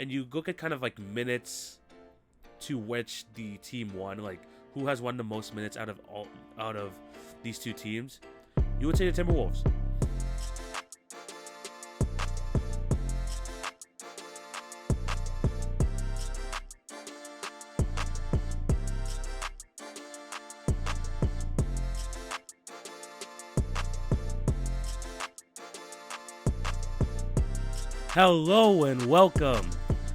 and you look at kind of like minutes to which the team won, like who has won the most minutes out of these two teams, you would say the Timberwolves. Hello and welcome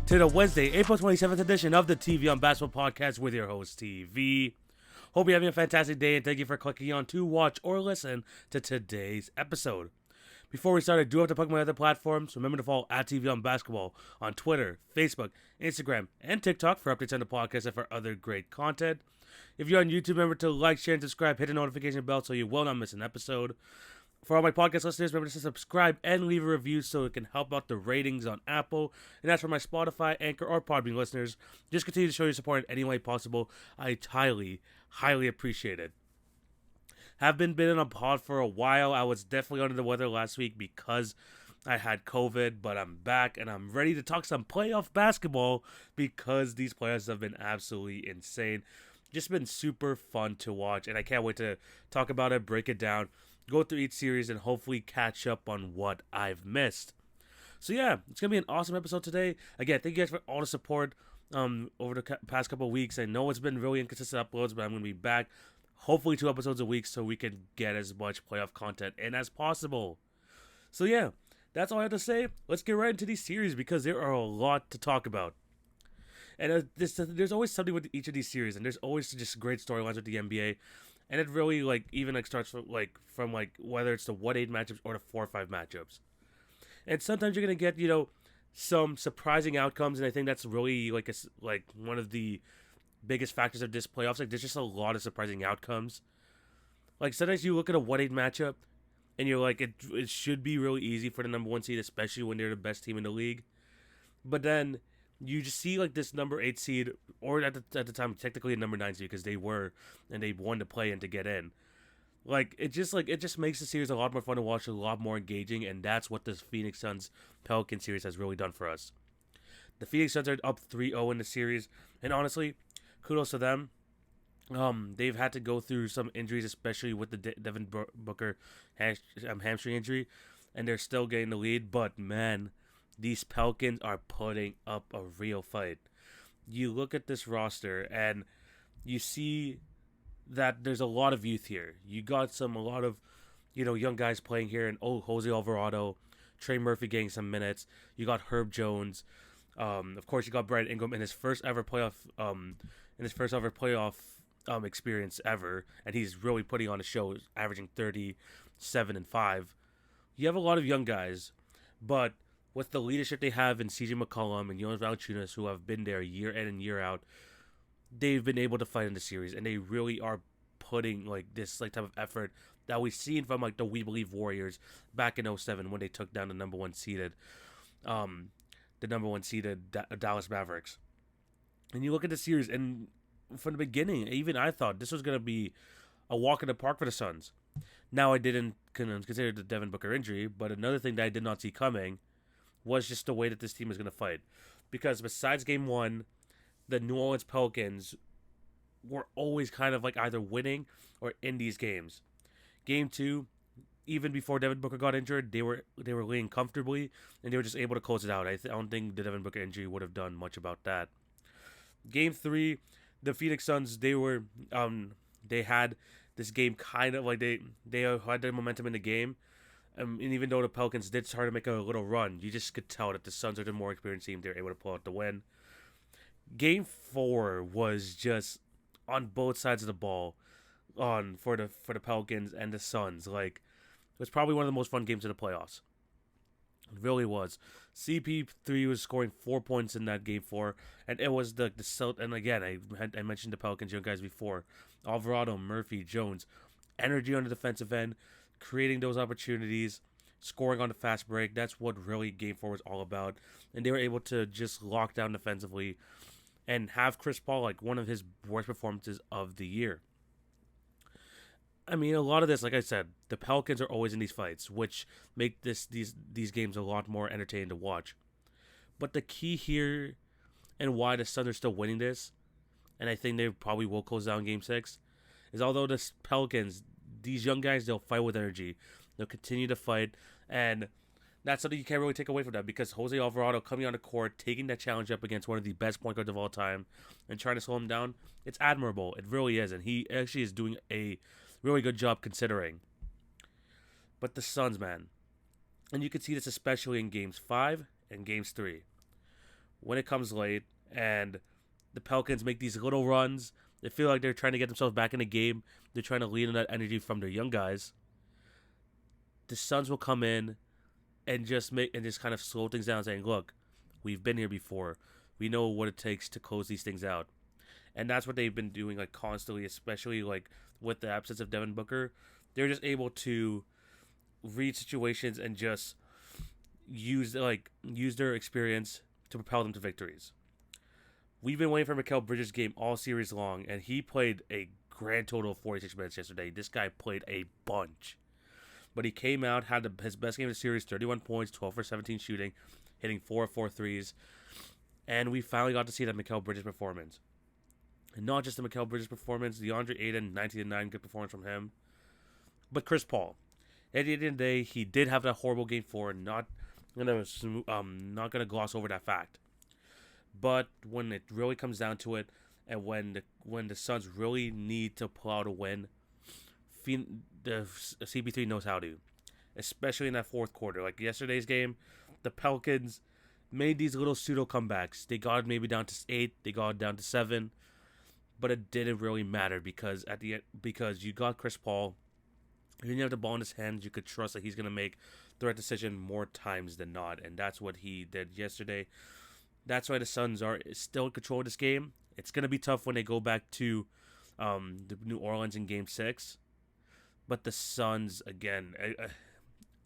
to the Wednesday, April 27th edition of the TV on Basketball Podcast with your host, TV. Hope you're having a fantastic day and thank you for clicking on to watch or listen to today's episode. Before we start, I do have to plug my other platforms. Remember to follow at TV on Basketball on Twitter, Facebook, Instagram, and TikTok for updates on the podcast and for other great content. If you're on YouTube, remember to like, share, and subscribe. Hit the notification bell so you will not miss an episode. For all my podcast listeners, remember to subscribe and leave a review so it can help out the ratings on Apple. And as for my Spotify, Anchor, or Podbean listeners, just continue to show your support in any way possible. I highly appreciate it. Have been on a pod for a while. I was definitely under the weather last week because I had COVID, but I'm back and I'm ready to talk some playoff basketball because these playoffs have been absolutely insane. Just been super fun to watch, and I can't wait to talk about it, break it down, go through each series, and hopefully catch up on what I've missed. So yeah, it's going to be an awesome episode today. Again, thank you guys for all the support over the past couple of weeks. I know it's been really inconsistent uploads, but I'm going to be back. Hopefully 2 episodes a week so we can get as much playoff content in as possible. So yeah, that's all I have to say. Let's get right into these series because there are a lot to talk about. And there's always something with each of these series, and there's always just great storylines with the NBA. And it really starts from whether it's the 1-8 matchups or the 4-5 matchups. And sometimes you're gonna get some surprising outcomes, and I think that's really one of the biggest factors of this playoffs. Like there's just a lot of surprising outcomes. Like sometimes you look at a 1-8 matchup, and you're like it should be really easy for the number 1 seed, especially when they're the best team in the league. But then you just see this number 8 seed, or at the time technically a number 9 seed because they won to play and to get in. It just makes the series a lot more fun to watch, a lot more engaging, and that's what this Phoenix Suns Pelican series has really done for us. The Phoenix Suns are up 3-0 in the series, and honestly, kudos to them. They've had to go through some injuries, especially with the Devin Booker hamstring injury, and they're still getting the lead. But man, these Pelicans are putting up a real fight. You look at this roster and you see that there's a lot of youth here. You got a lot of, young guys playing here, and Jose Alvarado, Trey Murphy getting some minutes. You got Herb Jones. Of course, you got Brad Ingram in his first ever playoff experience ever, and he's really putting on a show, averaging 37 and 5. You have a lot of young guys, but with the leadership they have in CJ McCollum and Jonas Valanciunas, who have been there year in and year out, they've been able to fight in the series, and they really are putting this type of effort that we've seen from the We Believe Warriors back in 2007 when they took down the number one seeded Dallas Mavericks. And you look at the series, and from the beginning, even I thought this was going to be a walk in the park for the Suns. Now, I didn't consider the Devin Booker injury, but another thing that I did not see coming was just the way that this team is going to fight. Because besides Game 1, the New Orleans Pelicans were always kind of either winning or in these games. Game 2, even before Devin Booker got injured, they were leading comfortably, and they were just able to close it out. I don't think the Devin Booker injury would have done much about that. Game 3, the Phoenix Suns, they had this game kind of they had their momentum in the game. And even though the Pelicans did start to make a little run, you just could tell that the Suns are the more experienced team. They were able to pull out the win. Game 4 was just on both sides of the ball for the Pelicans and the Suns. It was probably one of the most fun games of the playoffs. It really was. CP3 was scoring 4 points in that Game 4, and it was the and again I mentioned the Pelicans young guys before. Alvarado, Murphy, Jones, energy on the defensive end, creating those opportunities, scoring on the fast break. That's what really Game 4 was all about. And they were able to just lock down defensively and have Chris Paul one of his worst performances of the year. I mean, a lot of this, like I said, the Pelicans are always in these fights, which make these games a lot more entertaining to watch. But the key here and why the Suns are still winning this, and I think they probably will close down Game 6, is although the Pelicans, these young guys, they'll fight with energy. They'll continue to fight, and that's something you can't really take away from them because Jose Alvarado coming on the court, taking that challenge up against one of the best point guards of all time and trying to slow him down, it's admirable. It really is, and he actually is doing a really good job considering. But the Suns, man, and you can see this especially in Games 5 and Games 3. When it comes late and the Pelicans make these little runs, they feel like they're trying to get themselves back in the game. They're trying to lean on that energy from their young guys. The Suns will come in and just kind of slow things down, saying, "Look, we've been here before. We know what it takes to close these things out." And that's what they've been doing like constantly, especially like with the absence of Devin Booker. They're just able to read situations and just use their experience to propel them to victories. We've been waiting for Mikal Bridges' game all series long, and he played a grand total of 46 minutes yesterday. This guy played a bunch. But he came out, had his best game of the series, 31 points, 12 for 17 shooting, hitting 4 of 4 threes. And we finally got to see that Mikal Bridges performance. And not just the Mikal Bridges performance, DeAndre Ayton, 19-9, good performance from him. But Chris Paul. At the end of the day, he did have that horrible game 4, not gonna gloss over that fact. But when it really comes down to it, and when the Suns really need to pull out a win, the CP3 knows how to, especially in that fourth quarter. Like yesterday's game, the Pelicans made these little pseudo comebacks. They got it maybe down to 8, they got it down to 7, but it didn't really matter because at the end, because you got Chris Paul, you didn't have the ball in his hands. You could trust that he's gonna make the right decision more times than not, and that's what he did yesterday. That's why the Suns are still in control of this game. It's gonna be tough when they go back to the New Orleans in Game 6. But the Suns, again,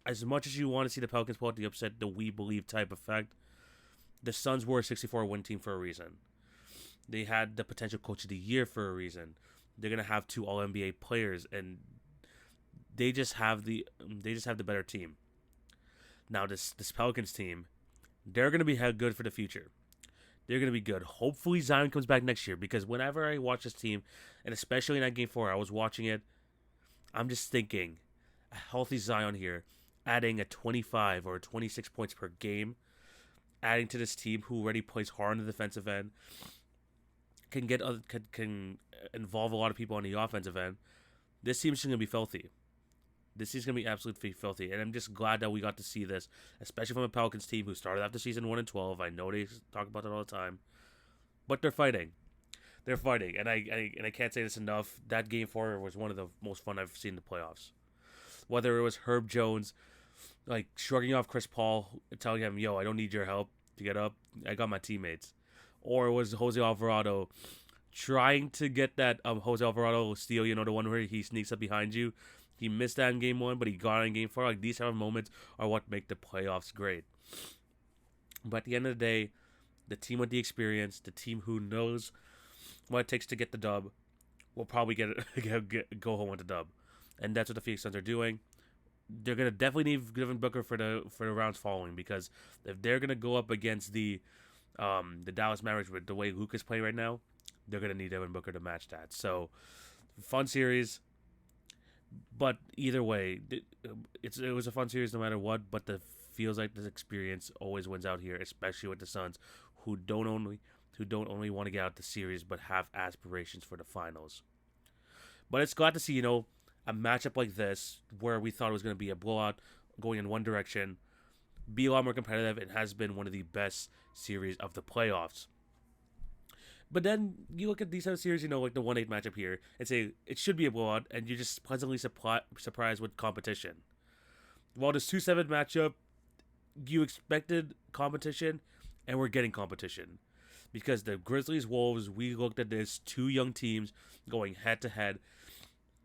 as much as you want to see the Pelicans pull out the upset, the we believe type effect, the Suns were a 64-win team for a reason. They had the potential coach of the year for a reason. They're gonna have 2 All-NBA players, and they just have the better team. Now this Pelicans team, they're gonna be good for the future. They're gonna be good. Hopefully Zion comes back next year because whenever I watch this team, and especially in that Game 4, I was watching it. I'm just thinking, a healthy Zion here, adding a 25 or 26 points per game, adding to this team who already plays hard on the defensive end, can involve a lot of people on the offensive end. This team's going to be filthy. This is going to be absolutely filthy, and I'm just glad that we got to see this, especially from a Pelicans team who started after season 1-12. I know they talk about that all the time, but they're fighting. They're fighting, and I can't say this enough. That Game 4 was one of the most fun I've seen in the playoffs. Whether it was Herb Jones, like shrugging off Chris Paul, telling him, "Yo, I don't need your help to get up. I got my teammates," or it was Jose Alvarado trying to get that Jose Alvarado steal. You know, the one where he sneaks up behind you. He missed that in Game 1, but he got it in Game 4. Like these type of moments are what make the playoffs great. But at the end of the day, the team with the experience, the team who knows what it takes to get the dub, will probably go home with the dub, and that's what the Phoenix Suns are doing. They're gonna definitely need Devin Booker for the rounds following because if they're gonna go up against the Dallas Mavericks with the way Luka's playing right now, they're gonna need Devin Booker to match that. So, fun series, but either way, it was a fun series no matter what. But the feels like this experience always wins out here, especially with the Suns, who don't only want to get out the series, but have aspirations for the finals. But it's glad to see, a matchup like this, where we thought it was going to be a blowout going in one direction, be a lot more competitive. It has been one of the best series of the playoffs. But then you look at these type of series, like the 1-8 matchup here, and say it should be a blowout, and you're just pleasantly surprised with competition. While this 2-7 matchup, you expected competition, and we're getting competition. Because the Grizzlies, Wolves, we looked at this, 2 young teams going head-to-head.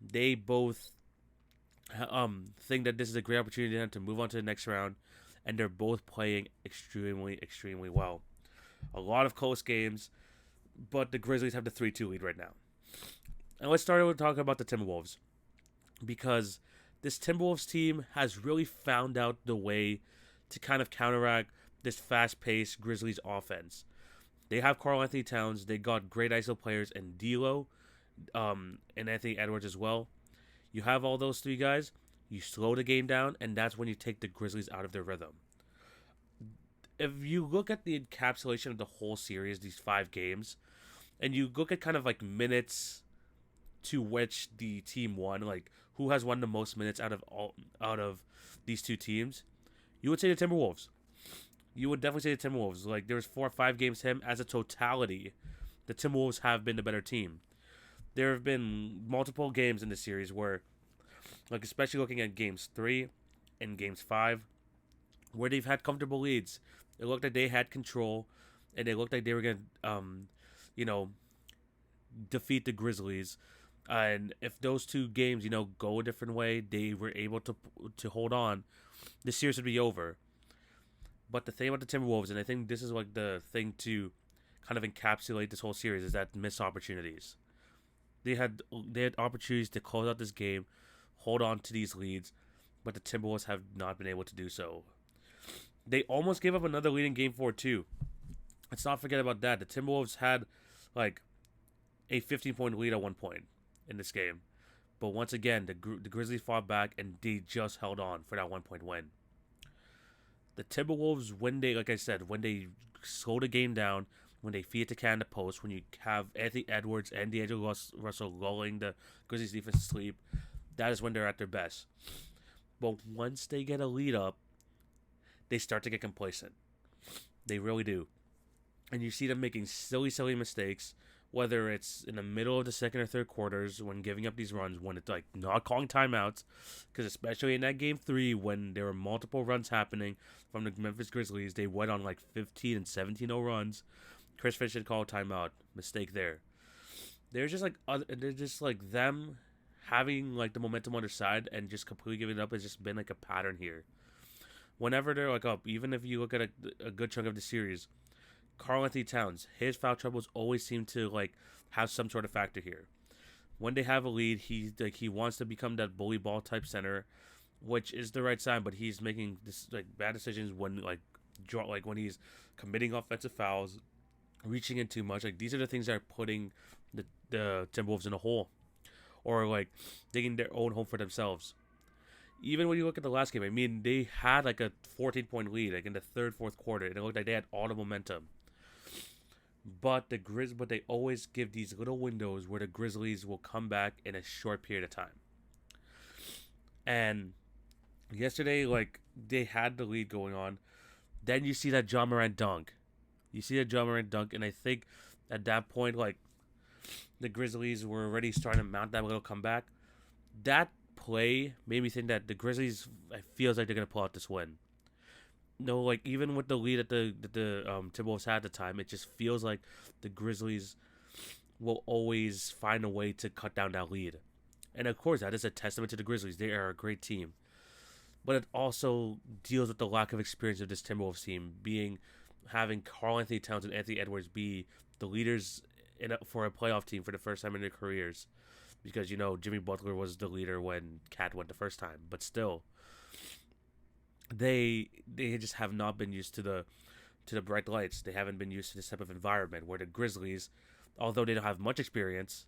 They both think that this is a great opportunity to move on to the next round, and they're both playing extremely, extremely well. A lot of close games, but the Grizzlies have the 3-2 lead right now. And let's start with talking about the Timberwolves, because this Timberwolves team has really found out the way to kind of counteract this fast-paced Grizzlies offense. They have Karl Anthony Towns. They got great ISO players and D'Lo, and Anthony Edwards as well. You have all those three guys. You slow the game down, and that's when you take the Grizzlies out of their rhythm. If you look at the encapsulation of the whole series, these 5 games, and you look at kind of like minutes to which the team won, like who has won the most minutes out of these two teams, you would say the Timberwolves. You would definitely say the Timberwolves. Like there was 4 or 5 games to him as a totality. The Timberwolves have been the better team. There have been multiple games in the series where, like especially looking at games 3 and games 5, where they've had comfortable leads. It looked like they had control, and it looked like they were gonna, defeat the Grizzlies. And if those 2 games, go a different way, they were able to hold on, the series would be over. But the thing about the Timberwolves, and I think this is like the thing to kind of encapsulate this whole series, is that missed opportunities. They had opportunities to close out this game, hold on to these leads, but the Timberwolves have not been able to do so. They almost gave up another lead in Game 4 too. Let's not forget about that. The Timberwolves had like a 15-point lead at one point in this game. But once again, the Grizzlies fought back and they just held on for that 1-point win. The Timberwolves, when they slow the game down, when they feed it to Canada Post, when you have Anthony Edwards and D'Angelo Russell lulling the Grizzlies defense to sleep, that is when they're at their best. But once they get a lead up, they start to get complacent. They really do. And you see them making silly mistakes, whether it's in the middle of the second or third quarters when giving up these runs, when it's like not calling timeouts, because especially in that Game 3 when there were multiple runs happening from the Memphis Grizzlies, they went on like 15 and 17-0 runs. Chris Finch had called timeout. Mistake there. They're just like them having like the momentum on their side and just completely giving it up has just been like a pattern here. Whenever they're like up, even if you look at a good chunk of the series, Karl Anthony Towns, his foul troubles always seem to like have some sort of factor here. When they have a lead, he wants to become that bully ball type center, which is the right sign, but he's making this like bad decisions when when he's committing offensive fouls, reaching in too much. Like these are the things that are putting the Timberwolves in a hole, or like digging their own hole for themselves. Even when you look at the last game, I mean, they had like a 14-point lead like in the third, fourth quarter, and it looked like they had all the momentum. But they always give these little windows where the Grizzlies will come back in a short period of time. And yesterday, like they had the lead going on, then you see that Ja Morant dunk. And I think at that point, like the Grizzlies were already starting to mount that little comeback. That play made me think that the Grizzlies, it feels like they're gonna pull out this win. No, like even with the lead that the Timberwolves had at the time, it just feels like the Grizzlies will always find a way to cut down that lead. And of course, that is a testament to the Grizzlies. They are a great team, but it also deals with the lack of experience of this Timberwolves team, having Karl Anthony Towns and Anthony Edwards be the leaders for a playoff team for the first time in their careers. Because, Jimmy Butler was the leader when Cat went the first time. But still, they just have not been used to the bright lights. They haven't been used to this type of environment where the Grizzlies, although they don't have much experience,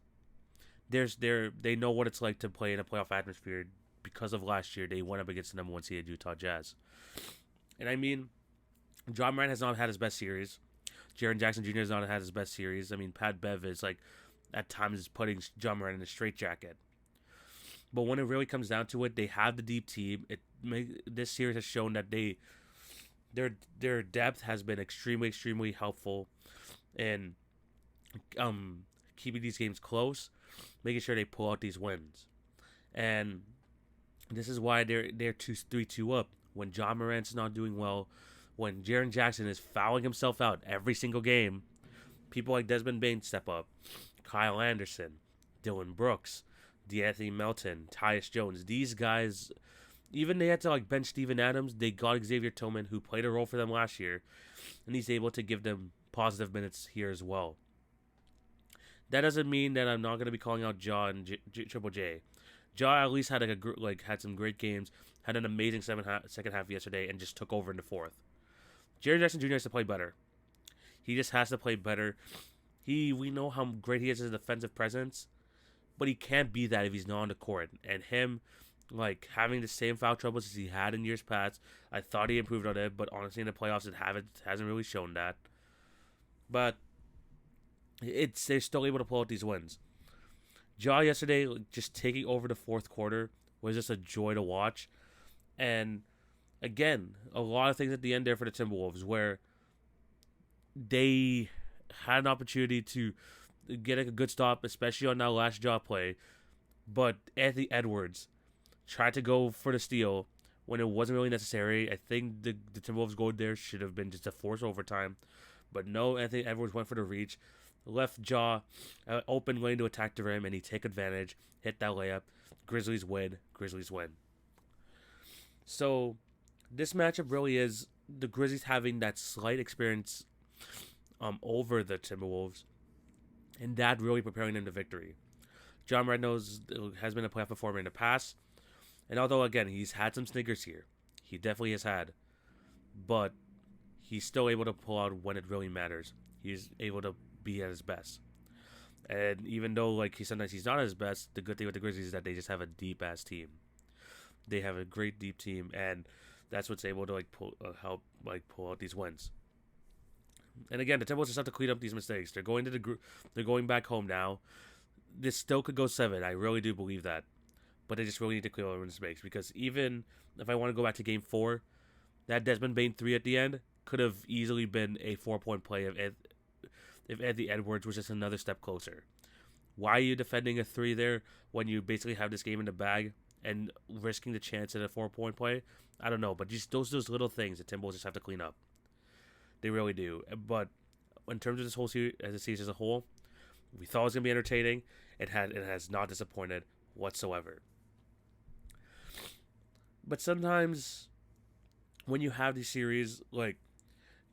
they know what it's like to play in a playoff atmosphere. Because of last year, they went up against the number 1 seeded Utah Jazz. And I mean, Ja Morant has not had his best series. Jaren Jackson Jr. has not had his best series. I mean, Pat Bev is like, at times is putting Ja Morant in a straitjacket. But when it really comes down to it, they have the deep team. This series has shown that their depth has been extremely helpful in keeping these games close, making sure they pull out these wins. And this is why they're 3-2 up. When Ja Morant's not doing well, when Jaren Jackson is fouling himself out every single game, people like Desmond Bane step up. Kyle Anderson, Dylan Brooks, DeAnthony Melton, Tyus Jones. These guys, even they had to like bench Steven Adams. They got Xavier Tillman, who played a role for them last year, and he's able to give them positive minutes here as well. That doesn't mean that I'm not going to be calling out Ja and Triple J. Ja at least had had some great games, had an amazing second half yesterday, and just took over in the fourth. Jaren Jackson Jr. has to play better. He just has to play better. We know how great he is as a defensive presence, but he can't be that if he's not on the court. And him, like, having the same foul troubles as he had in years past, I thought he improved on it, but honestly in the playoffs it hasn't really shown that. But they're still able to pull out these wins. Ja yesterday, just taking over the fourth quarter, was just a joy to watch. And again, a lot of things at the end there for the Timberwolves where they had an opportunity to get a good stop, especially on that last Ja play. But Anthony Edwards tried to go for the steal when it wasn't really necessary. I think the Timberwolves goal there should have been just a forced overtime. But no, Anthony Edwards went for the reach, left Ja open lane to attack the rim, and he take advantage, hit that layup. Grizzlies win. So this matchup really is the Grizzlies having that slight experience over the Timberwolves, and that really preparing them to victory. John Rednose has been a playoff performer in the past, and although again he's had some sniggers here, he definitely has had, but he's still able to pull out when it really matters. He's able to be at his best. And even though like sometimes he's not at his best, the good thing with the Grizzlies is that they just have a deep ass team. They have a great deep team, and that's what's able to like help pull out these wins. And again, the Timberwolves just have to clean up these mistakes. They're going back home now. This still could go 7. I really do believe that, but they just really need to clear up mistakes, because even if I want to go back to Game 4, that Desmond Bane 3 at the end could have easily been a 4-point play if Anthony Edwards was just another step closer. Why are you defending a 3 there when you basically have this game in the bag and risking the chance at a 4-point play? I don't know, but just those little things the Timberwolves just have to clean up. They really do. But in terms of this whole series, as a series as a whole, we thought it was going to be entertaining. It has not disappointed whatsoever. But sometimes when you have these series, like,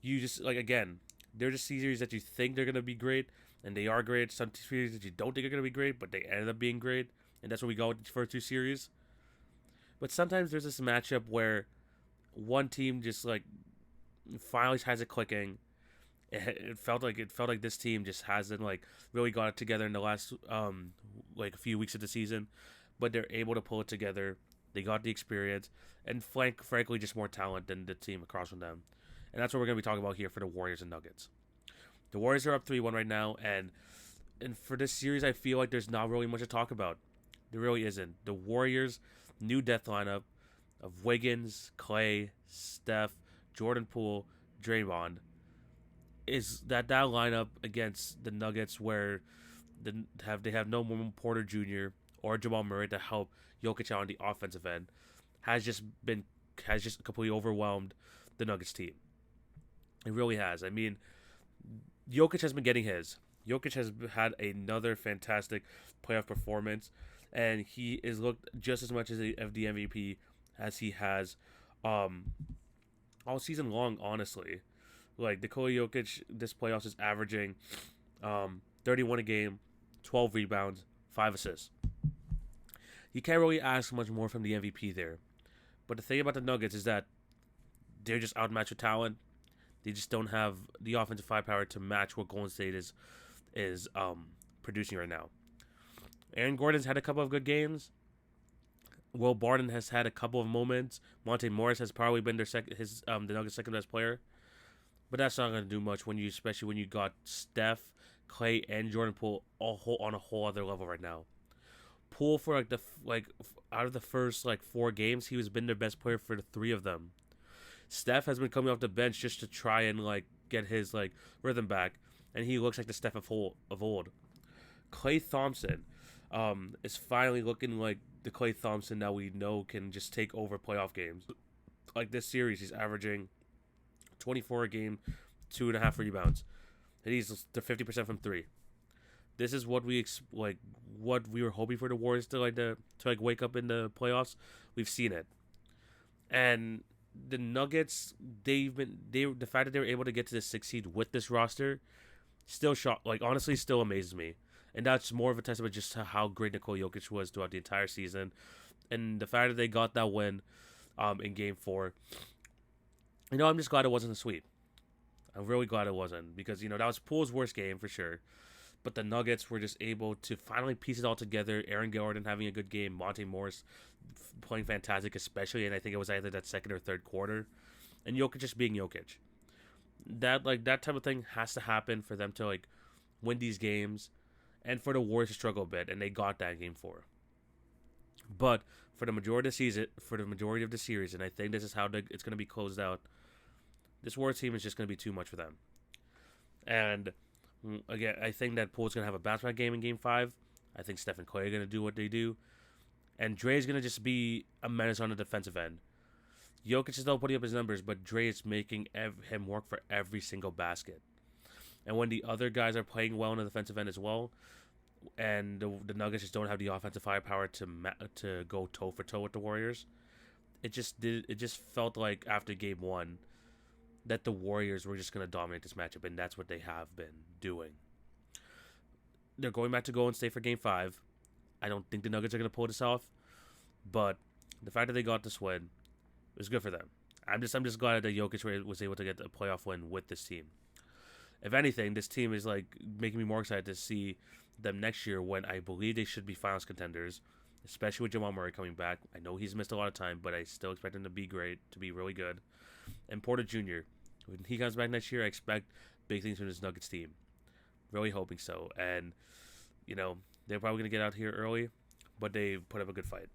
you just, like, again, they're just series that you think they're going to be great, and they are great. Some series that you don't think are going to be great, but they ended up being great, and that's what we got with the first 2 series. But sometimes there's this matchup where one team just, like, finally has it clicking. It felt like this team just hasn't like really got it together in the last like a few weeks of the season, but they're able to pull it together. They got the experience, and frankly just more talent than the team across from them. And that's what we're going to be talking about here for the Warriors and Nuggets. The Warriors are up 3-1 right now, and for this series I feel like there's not really much to talk about. There really isn't. The Warriors' new death lineup of Wiggins, Clay, Steph, Jordan Poole, Draymond is that lineup against the Nuggets where they have no Porter Jr. or Jamal Murray to help Jokic out on the offensive end has just completely overwhelmed the Nuggets team. It really has. I mean, Jokic has been getting his. Jokic has had another fantastic playoff performance, and he is looked just as much as the MVP as he has all season long, honestly. Like, Nikola Jokic, this playoffs is averaging 31 a game, 12 rebounds, 5 assists. You can't really ask much more from the MVP there. But the thing about the Nuggets is that they're just outmatched with talent. They just don't have the offensive firepower to match what Golden State is producing right now. Aaron Gordon's had a couple of good games. Will Barton has had a couple of moments. Monte Morris has probably been the Nuggets' second best player. But that's not going to do much especially when you got Steph, Clay, and Jordan Poole on a whole other level right now. Poole for out of the first 4 games, he has been their best player for the 3 of them. Steph has been coming off the bench just to try and get his rhythm back, and he looks like the Steph of old. Klay Thompson is finally looking like the Klay Thompson that we know can just take over playoff games. Like this series, he's averaging 24 a game, 2.5 rebounds, and he's to 50% from 3. This is what we were hoping for the Warriors to wake up in the playoffs. We've seen it, and the Nuggets, the fact that they were able to get to the 6th seed with this roster, still honestly still amazes me. And that's more of a testament just to how great Nikola Jokic was throughout the entire season. And the fact that they got that win in Game 4, I'm just glad it wasn't a sweep. I'm really glad it wasn't because, that was Poole's worst game for sure. But the Nuggets were just able to finally piece it all together. Aaron Gordon having a good game. Monte Morris playing fantastic, especially, and I think it was either that second or third quarter. And Jokic just being Jokic. That type of thing has to happen for them to win these games, and for the Warriors to struggle a bit, and they got that game 4. But for the majority of the season, for the majority of the series, and I think this is how it's going to be closed out. This Warriors team is just going to be too much for them. And again, I think that Poole's going to have a bounce-back game in Game 5. I think Steph and Clay are going to do what they do. And Dre is going to just be a menace on the defensive end. Jokic is still putting up his numbers, but Dre is making him work for every single basket. And when the other guys are playing well on the defensive end as well, and the Nuggets just don't have the offensive firepower to go toe-for-toe with the Warriors, it just felt like after Game 1 that the Warriors were just going to dominate this matchup, and that's what they have been doing. They're going back to Golden State for Game 5. I don't think the Nuggets are going to pull this off, but the fact that they got this win was good for them. I'm just glad that Jokic was able to get a playoff win with this team. If anything, this team is making me more excited to see them next year, when I believe they should be finals contenders, especially with Jamal Murray coming back. I know he's missed a lot of time, but I still expect him to be great, to be really good. And Porter Jr., when he comes back next year, I expect big things from this Nuggets team. Really hoping so. And, they're probably going to get out here early, but they put up a good fight.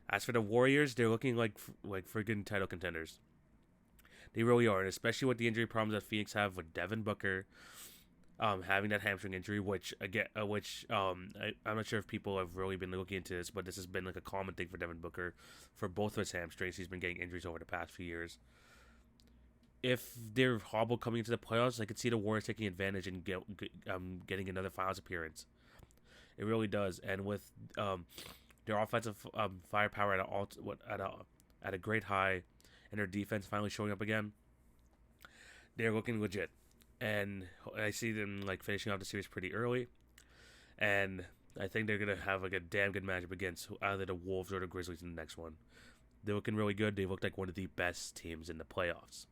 As for the Warriors, they're looking like friggin' title contenders. They really are, and especially with the injury problems that Phoenix have with Devin Booker having that hamstring injury, I'm not sure if people have really been looking into this, but this has been a common thing for Devin Booker for both of his hamstrings. He's been getting injuries over the past few years. If they're hobbled coming into the playoffs, I could see the Warriors taking advantage and getting another finals appearance. It really does, and with their offensive firepower at a great high, and their defense finally showing up again, they're looking legit. And I see them finishing off the series pretty early, and I think they're gonna have a damn good matchup against either the Wolves or the Grizzlies in the next one. They're looking really good. They looked like one of the best teams in the playoffs.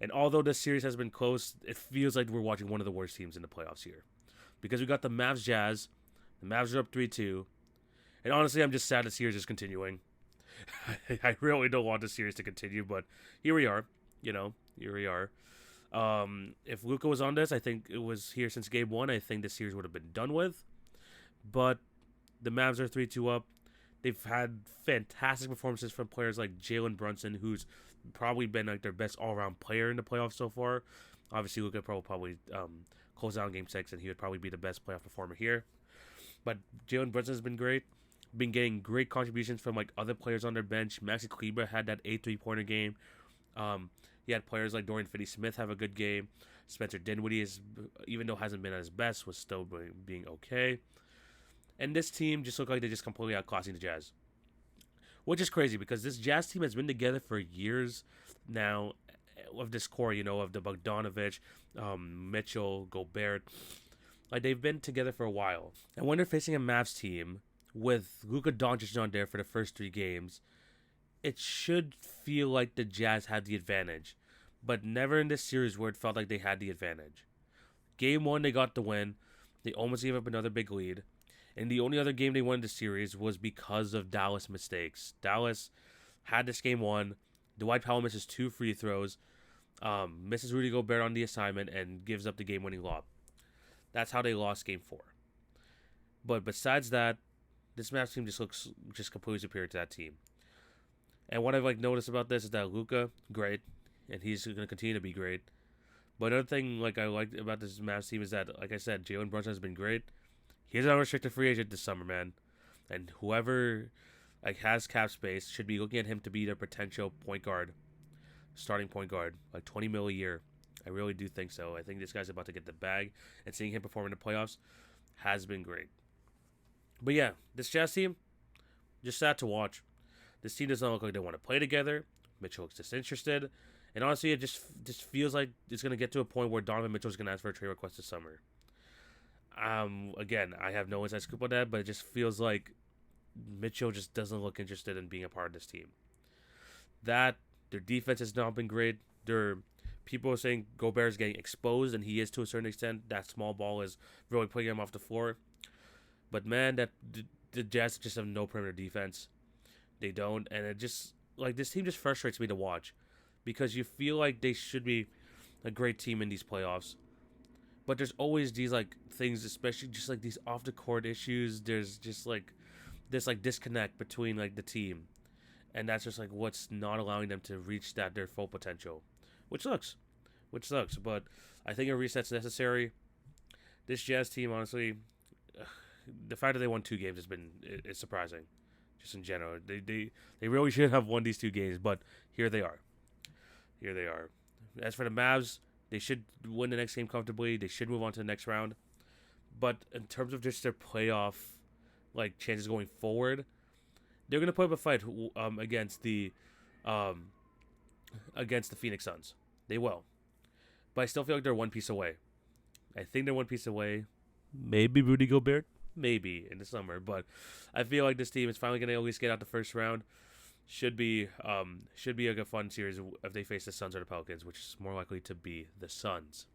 And although this series has been close, it feels like we're watching one of the worst teams in the playoffs here, because we got the Mavs Jazz. The Mavs are up 3-2. And honestly, I'm just sad the series is continuing. I really don't want the series to continue, but here we are. Here we are. If Luka was on this, I think it was here since Game 1. I think this series would have been done with. But the Mavs are 3-2 up. They've had fantastic performances from players like Jalen Brunson, who's probably been their best all-around player in the playoffs so far. Obviously, Luka probably close out in Game 6, and he would probably be the best playoff performer here. But Jalen Brunson has been great. Been getting great contributions from other players on their bench. Maxi Kleber had that 8 3-pointer game. He had players like Dorian Finney-Smith have a good game. Spencer Dinwiddie, even though hasn't been at his best, was still being okay. And this team just looked like they're just completely outclassing the Jazz, which is crazy because this Jazz team has been together for years now. Of this core, of the Bogdanovic, Mitchell, Gobert, they've been together for a while. And when they're facing a Mavs team with Luka Doncic on there for the first 3 games, it should feel like the Jazz had the advantage, but never in this series where it felt like they had the advantage. Game 1, they got the win. They almost gave up another big lead. And the only other game they won in the series was because of Dallas mistakes. Dallas had this game 1. Dwight Powell misses 2 free throws, misses Rudy Gobert on the assignment, and gives up the game-winning lob. That's how they lost Game 4. But besides that, this Mavs team just looks completely superior to that team. And what I've noticed about this is that Luka, great, and he's going to continue to be great. But another thing I liked about this Mavs team is that, like I said, Jalen Brunson has been great. He's an unrestricted free agent this summer, man. And whoever has cap space should be looking at him to be their potential point guard, starting point guard, $20 million a year. I really do think so. I think this guy's about to get the bag, and seeing him perform in the playoffs has been great. But yeah, this Jazz team, just sad to watch. This team does not look like they want to play together. Mitchell looks disinterested. And honestly, it just feels like it's going to get to a point where Donovan Mitchell is going to ask for a trade request this summer. Again, I have no inside scoop on that, but it just feels like Mitchell just doesn't look interested in being a part of this team. That Their defense has not been great. People are saying Gobert is getting exposed, and he is to a certain extent. That small ball is really putting him off the floor. But man, the Jazz just have no perimeter defense. They don't, and it just this team just frustrates me to watch because you feel like they should be a great team in these playoffs. But there's always these things, especially just these off the court issues. There's just this disconnect between the team, and that's just what's not allowing them to reach their full potential, which sucks. But I think a reset's necessary. This Jazz team, honestly, the fact that they won 2 games is surprising, just in general. They really should have won these 2 games, but here they are. As for the Mavs, they should win the next game comfortably. They should move on to the next round. But in terms of just their playoff chances going forward, they're gonna put up a fight against the Phoenix Suns. They will. But I still feel like they're one piece away. I think they're one piece away. Maybe Rudy Gobert. Maybe in the summer. But I feel like this team is finally gonna at least get out the first round. Should be a good fun series if they face the Suns or the Pelicans, which is more likely to be the Suns.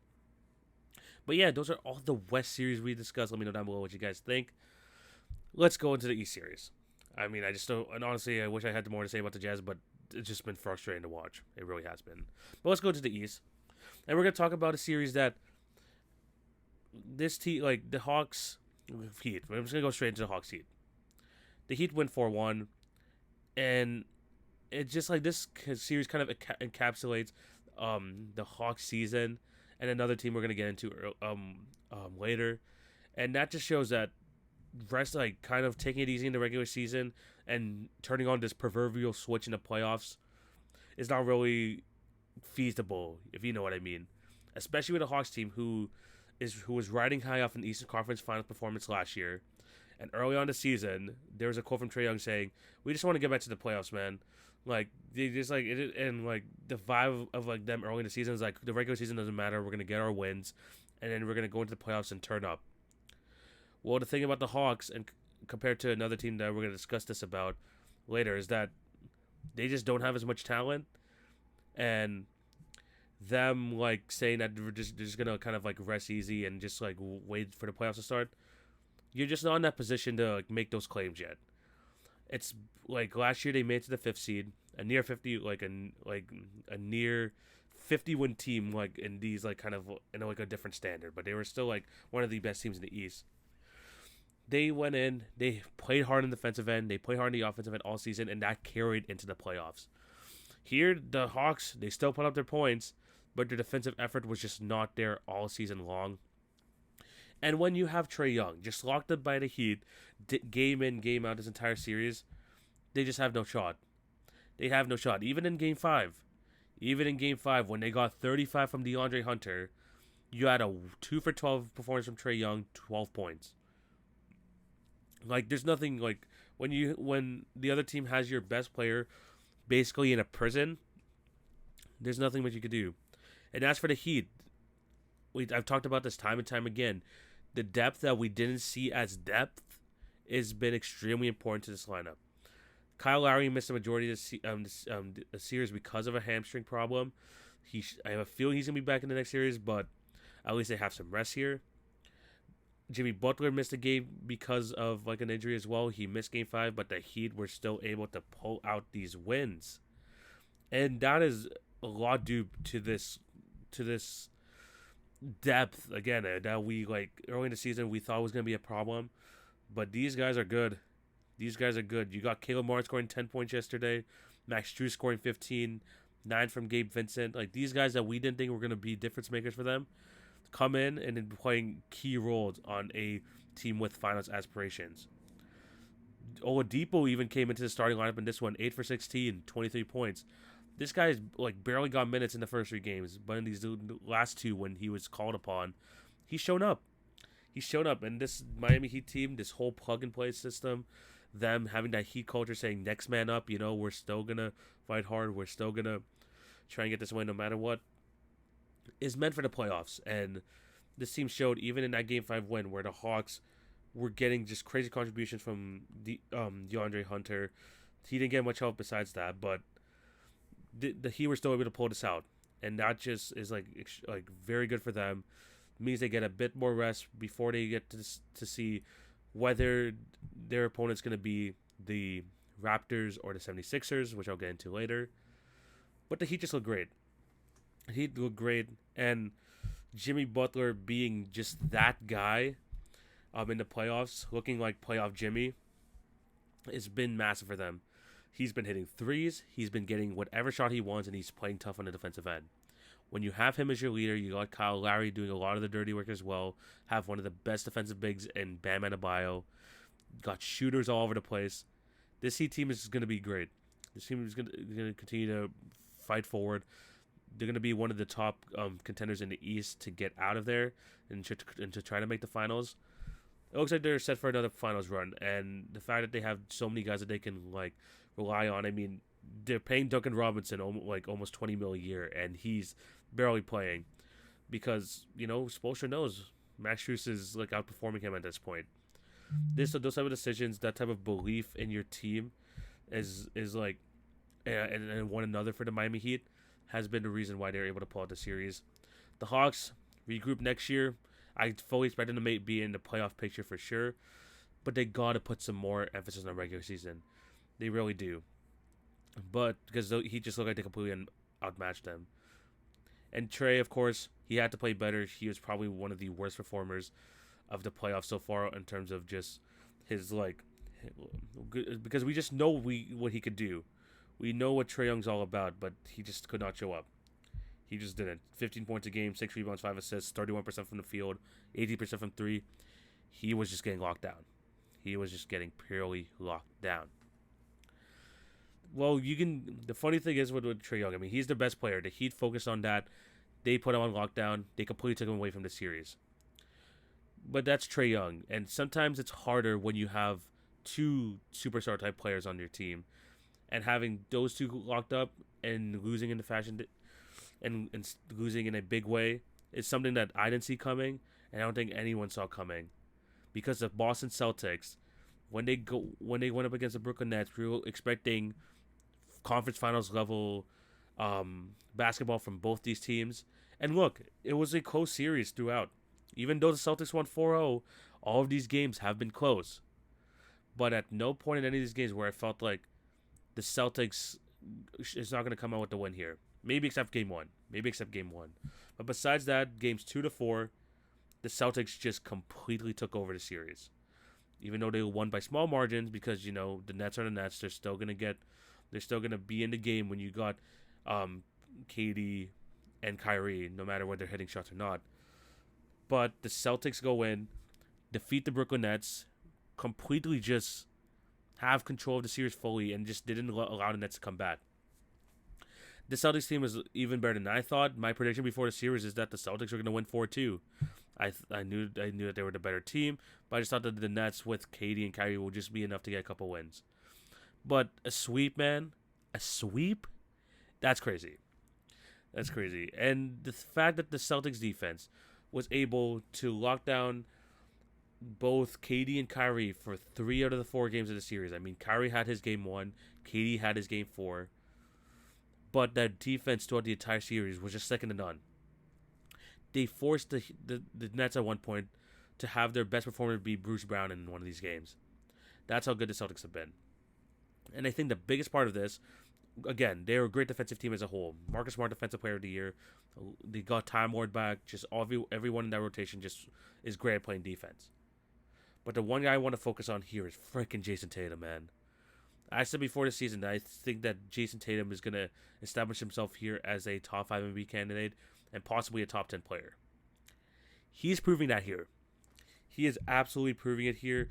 But yeah, those are all the West series we discussed. Let me know down below what you guys think. Let's go into the East series. I mean, I just don't, and honestly, I wish I had more to say about the Jazz, but it's just been frustrating to watch. It really has been. But let's go to the East, and we're gonna talk about a series that this team, the Hawks, Heat. I'm just gonna go straight into the Hawks Heat. The Heat win 4-1. And it's just this series kind of encapsulates the Hawks season and another team we're going to get into later. And that just shows that rest, kind of taking it easy in the regular season and turning on this proverbial switch in the playoffs is not really feasible, if you know what I mean. Especially with a Hawks team who was riding high off an Eastern Conference Finals performance last year. And early on in the season, there was a quote from Trae Young saying, "We just want to get back to the playoffs, man." They just and the vibe of them early in the season is the regular season doesn't matter. We're gonna get our wins, and then we're gonna go into the playoffs and turn up. Well, the thing about the Hawks, and compared to another team that we're gonna discuss this about later, is that they just don't have as much talent, and them saying that they're just gonna kind of rest easy and just wait for the playoffs to start. You're just not in that position to make those claims yet. It's last year they made it to the 5th seed, a near 50, a near 50-win team, in these kind of in a different standard, but they were still one of the best teams in the East. They went in, they played hard in the defensive end, they played hard in the offensive end all season, and that carried into the playoffs. Here, the Hawks, they still put up their points, but their defensive effort was just not there all season long. And when you have Trae Young just locked up by the Heat, game in, game out this entire series, they just have no shot. They have no shot. Even in Game 5, when they got 35 from DeAndre Hunter, you had a 2 for 12 performance from Trae Young, 12 points. There's nothing when the other team has your best player basically in a prison, there's nothing much you could do. And as for the Heat, I've talked about this time and time again. The depth that we didn't see as depth has been extremely important to this lineup. Kyle Lowry missed the majority of the series because of a hamstring problem. I have a feeling he's going to be back in the next series, but at least they have some rest here. Jimmy Butler missed a game because of an injury as well. He missed Game 5, but the Heat were still able to pull out these wins. And that is a lot due to this depth again that we early in the season we thought was going to be a problem, but these guys are good. You got Caleb Martin scoring 10 points yesterday, Max Strus scoring 15, 9 from Gabe Vincent. These guys that we didn't think were going to be difference makers for them come in and then playing key roles on a team with finals aspirations. Oladipo even came into the starting lineup in this one, 8 for 16, 23 points. This guy's barely got minutes in the first 3 games, but in these last 2 when he was called upon, he's shown up. And this Miami Heat team, this whole plug-and-play system, them having that Heat culture saying next man up, we're still going to fight hard, we're still going to try and get this win no matter what, is meant for the playoffs. And this team showed even in that Game 5 win where the Hawks were getting just crazy contributions from DeAndre Hunter. He didn't get much help besides that, but the Heat were still able to pull this out, and that just is like very good for them. It means they get a bit more rest before they get to see whether their opponent's going to be the Raptors or the 76ers, which I'll get into later. But the Heat just look great. The Heat look great, and Jimmy Butler being just that guy in the playoffs, looking like playoff Jimmy, it's been massive for them. He's been hitting threes. He's been getting whatever shot he wants, and he's playing tough on the defensive end. When you have him as your leader, you got Kyle Lowry doing a lot of the dirty work as well. Have one of the best defensive bigs in Bam Adebayo. Got shooters all over the place. This Heat team is going to be great. This team is going to continue to fight forward. They're going to be one of the top contenders in the East to get out of there and to try to make the finals. It looks like they're set for another finals run, and the fact that they have so many guys that they can rely on. I mean, they're paying Duncan Robinson almost $20 million a year, and he's barely playing because Spoelstra knows Max Strus is outperforming him at this point. Those type of decisions, that type of belief in your team, is and one another for the Miami Heat has been the reason why they're able to pull out the series. The Hawks regroup next year. I fully expect them to be in the playoff picture for sure, but they got to put some more emphasis on the regular season. They really do. But because he just looked like they completely outmatched them. And Trey, of course, he had to play better. He was probably one of the worst performers of the playoffs so far in terms of just his because we just know what he could do. We know what Trae Young's all about, but he just could not show up. He just didn't. 15 points a game, 6 rebounds, 5 assists, 31% from the field, 80% from 3. He was just getting locked down. He was just getting purely locked down. Well, the funny thing is with Trae Young, I mean, he's the best player. The Heat focused on that. They put him on lockdown. They completely took him away from the series. But that's Trae Young, and sometimes it's harder when you have two superstar type players on your team, and having those two locked up and losing in the fashion and losing in a big way is something that I didn't see coming, and I don't think anyone saw coming, because the Boston Celtics, when they went up against the Brooklyn Nets, we were expecting conference finals level basketball from both these teams, and look, it was a close series throughout. Even though the Celtics won 4-0, all of these games have been close. But at no point in any of these games where I felt like the Celtics is not going to come out with the win here. Maybe except game one. But besides that, games 2 to 4, the Celtics just completely took over the series. Even though they won by small margins, because the Nets are the Nets, they're still gonna be in the game when you got KD and Kyrie, no matter whether they're hitting shots or not. But the Celtics go in, defeat the Brooklyn Nets, completely just have control of the series fully, and just didn't allow the Nets to come back. The Celtics team was even better than I thought. My prediction before the series is that the Celtics were going to win 4-2. I knew that they were the better team, but I just thought that the Nets with KD and Kyrie will just be enough to get a couple wins. But a sweep, man, that's crazy. That's crazy. And the fact that the Celtics defense was able to lock down both KD and Kyrie for 3 out of the 4 games of the series. I mean, Kyrie had his game 1, KD had his game 4, but that defense throughout the entire series was just second to none. They forced the Nets at one point to have their best performer be Bruce Brown in one of these games. That's how good the Celtics have been. And I think the biggest part of this, again, they're a great defensive team as a whole. Marcus Smart, Defensive Player of the Year. They got Time Lord back. Just everyone in that rotation just is great at playing defense. But the one guy I want to focus on here is freaking Jason Tatum, man. I said before the season that I think that Jason Tatum is going to establish himself here as a top 5 MVP candidate and possibly a top 10 player. He's proving that here. He is absolutely proving it here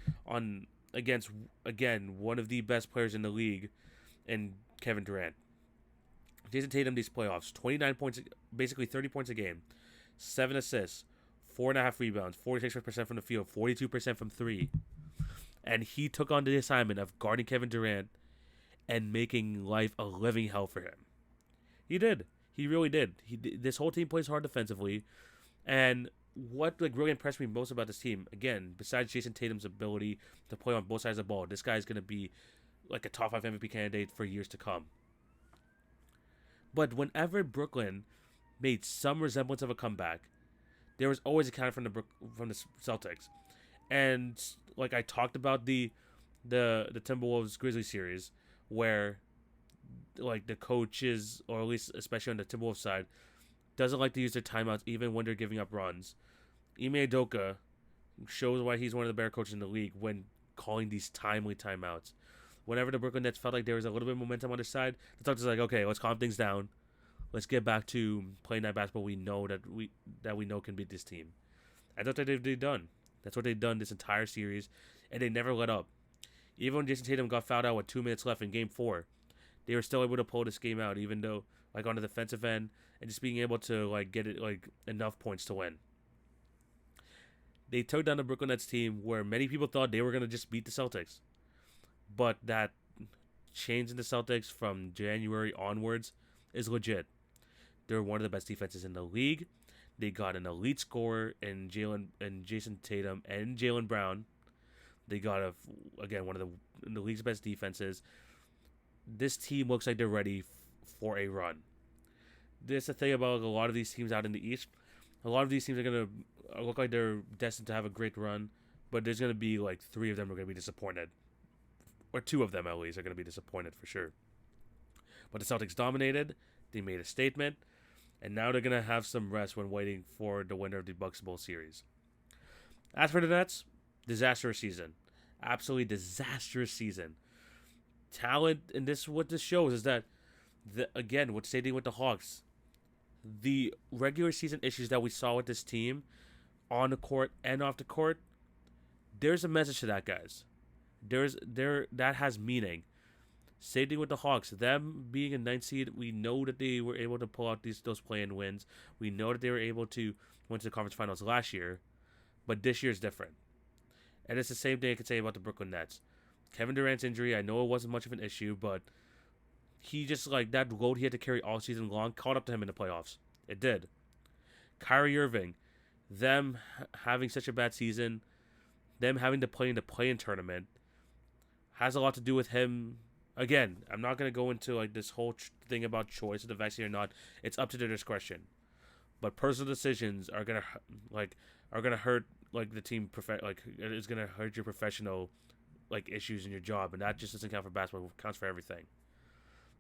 against, again, one of the best players in the league, and Kevin Durant. Jason Tatum, these playoffs, 29 points, basically 30 points a game, 7 assists, 4.5 rebounds, 46% from the field, 42% from 3. And he took on the assignment of guarding Kevin Durant and making life a living hell for him. He did. He really did. This whole team plays hard defensively. And what really impressed me most about this team, again, besides Jason Tatum's ability to play on both sides of the ball, this guy's going to be like a top 5 MVP candidate for years to come. But whenever Brooklyn made some resemblance of a comeback, there was always a counter from the Celtics. And like I talked about the Timberwolves Grizzlies series, where like the coaches, or at least especially on the Timberwolves side, doesn't like to use their timeouts even when they're giving up runs. Ime Udoka shows why he's one of the better coaches in the league when calling these timely timeouts. Whenever the Brooklyn Nets felt like there was a little bit of momentum on their side, the Celtics like, okay, let's calm things down. Let's get back to playing that basketball we know that we know can beat this team. And that's what they've done. That's what they've done this entire series, and they never let up. Even when Jason Tatum got fouled out with 2 minutes left in Game 4, they were still able to pull this game out, even though like on the defensive end and just being able to like get it like enough points to win. They took down the Brooklyn Nets team where many people thought they were gonna just beat the Celtics, but that change in the Celtics from January onwards is legit. They're one of the best defenses in the league. They got an elite scorer in Jason Tatum and Jaylen Brown. They got again one of the league's best defenses. This team looks like they're ready for a run. There's the thing about a lot of these teams out in the East. A lot of these teams are gonna look like they're destined to have a great run, but there's gonna be like 3 of them are gonna be disappointed, or 2 of them at least are gonna be disappointed for sure. But the Celtics dominated. They made a statement, and now they're gonna have some rest when waiting for the winner of the Bucks Bowl series. As for the Nets, disastrous season, absolutely disastrous season. Talent, and this what this shows is that again, what's stating with the Hawks, the regular season issues that we saw with this team on the court and off the court, there's a message to that, guys. That has meaning. Same thing with the Hawks. Them being a 9th seed, we know that they were able to pull out those play-in wins. We know that they were able to win to the conference finals last year, but this year is different. And it's the same thing I could say about the Brooklyn Nets. Kevin Durant's injury, I know it wasn't much of an issue, but he just, like, that load he had to carry all season long caught up to him in the playoffs. It did. Kyrie Irving, them having such a bad season, them having to play in the play-in tournament, has a lot to do with him. Again, I'm not going to go into like this whole thing about choice of the vaccine or not. It's up to their discretion. But personal decisions are going to hurt like the team it's going to hurt your professional like issues in your job, and that just doesn't count for basketball. It counts for everything.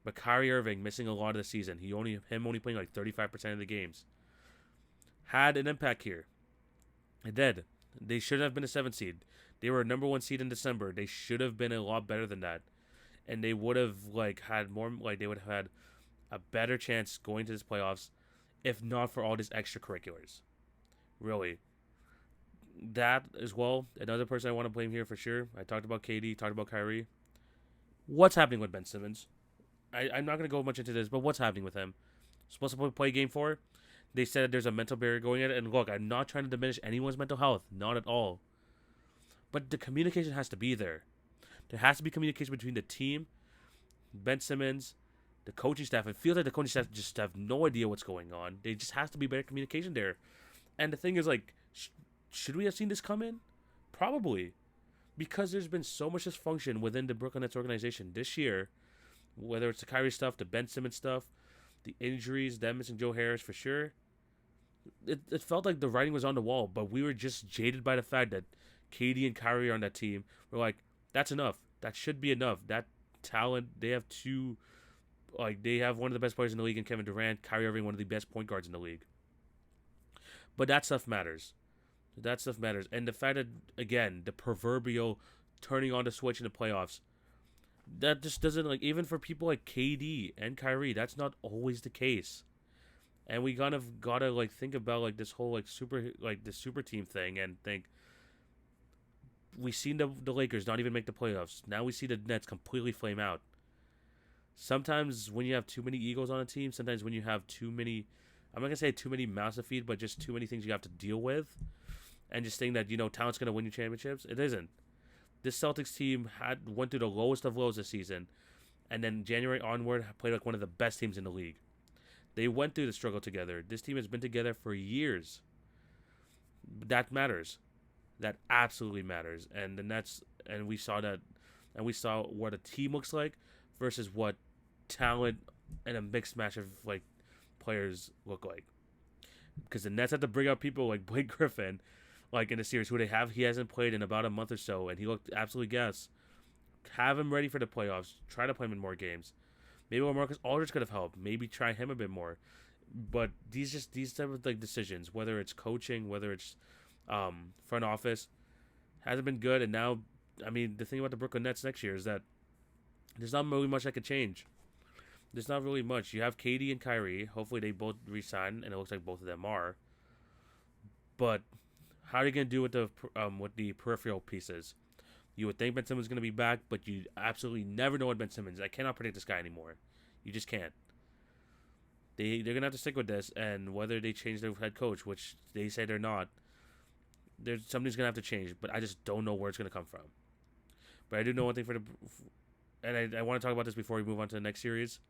But Kyrie Irving missing a lot of the season, him only playing like 35% of the games, had an impact here. It did. They should have been a 7th seed. They were a number 1 seed in December. They should have been a lot better than that. And they would have they would have had a better chance going to this playoffs if not for all these extracurriculars. Really. That as well, another person I want to blame here for sure. I talked about KD, talked about Kyrie. What's happening with Ben Simmons? I'm not going to go much into this, but what's happening with him? Supposed to play game 4? They said there's a mental barrier going at it. And look, I'm not trying to diminish anyone's mental health. Not at all. But the communication has to be there. There has to be communication between the team, Ben Simmons, the coaching staff. It feels like the coaching staff just have no idea what's going on. There just has to be better communication there. And the thing is, like, should we have seen this come in? Probably. Because there's been so much dysfunction within the Brooklyn Nets organization this year, whether it's the Kyrie stuff, the Ben Simmons stuff, the injuries, them missing Joe Harris for sure. It felt like the writing was on the wall, but we were just jaded by the fact that KD and Kyrie are on that team. We're like, that's enough. That should be enough. That talent, they have they have one of the best players in the league in Kevin Durant, Kyrie Irving, one of the best point guards in the league. But that stuff matters. And the fact that, again, the proverbial turning on the switch in the playoffs, that just doesn't, like, even for people like KD and Kyrie, that's not always the case. And we kind of gotta, like, think about, like, this whole, like, the super team thing and think, we've seen the Lakers not even make the playoffs. Now we see the Nets completely flame out. Sometimes when you have too many egos on a team, sometimes when you have too many, I'm not going to say too many mouths to feed, but just too many things you have to deal with, and just think that, talent's going to win you championships. It isn't. This Celtics team went through the lowest of lows this season, and then January onward played like one of the best teams in the league. They went through the struggle together. This team has been together for years. That matters. That absolutely matters. And the Nets, and we saw that, and we saw what a team looks like versus what talent and a mixed match of like players look like. Because the Nets have to bring up people like Blake Griffin, like in the series who they have. He hasn't played in about a month or so, and he looked absolutely gas. Have him ready for the playoffs. Try to play him in more games. Maybe Marcus Aldridge could have helped. Maybe try him a bit more. But these type of like decisions, whether it's coaching, whether it's front office, hasn't been good. And now, I mean, the thing about the Brooklyn Nets next year is that there's not really much that could change. There's not really much. You have KD and Kyrie. Hopefully they both resign, and it looks like both of them are. But how are you gonna do with the peripheral pieces? You would think Ben Simmons is gonna be back, but you absolutely never know what Ben Simmons. I cannot predict this guy anymore. You just can't. They're gonna have to stick with this, and whether they change their head coach, which they say they're not, something's gonna have to change. But I just don't know where it's gonna come from. But I do know one thing and I want to talk about this before we move on to the next series.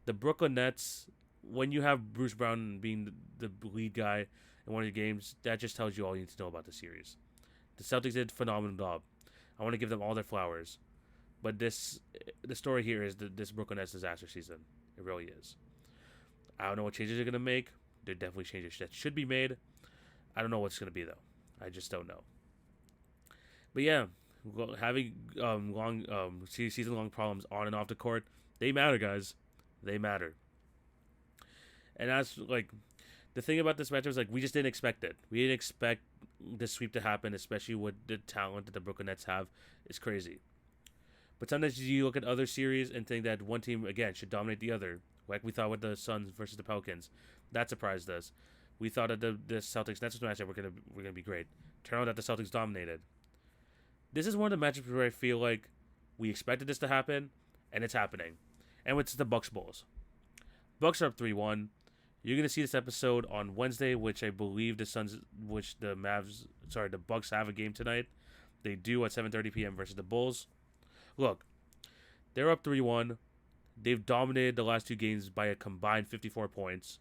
The Brooklyn Nets, when you have Bruce Brown being the lead guy in one of your games, that just tells you all you need to know about the series. The Celtics did a phenomenal job. I want to give them all their flowers. But the story here is this Brooklyn Nets disaster season. It really is. I don't know what changes they're going to make. There are definitely changes that should be made. I don't know what's going to be, though. I just don't know. But yeah, having season-long problems on and off the court, they matter, guys. They matter. And that's, like, the thing about this matchup is, like, we just didn't expect it. We didn't expect the sweep to happen, especially with the talent that the Brooklyn Nets have. It's crazy. But sometimes you look at other series and think that one team, again, should dominate the other. Like we thought with the Suns versus the Pelicans. That surprised us. We thought that the Celtics Nets matchup were gonna be great. Turned out that the Celtics dominated. This is one of the matchups where I feel like we expected this to happen, and it's happening. And it's the Bucks Bulls. Bucks are up 3-1. You're gonna see this episode on Wednesday, which I believe the Bucks have a game tonight. They do at 7:30 p.m. versus the Bulls. Look, they're up 3-1. They've dominated the last two games by a combined 54 points.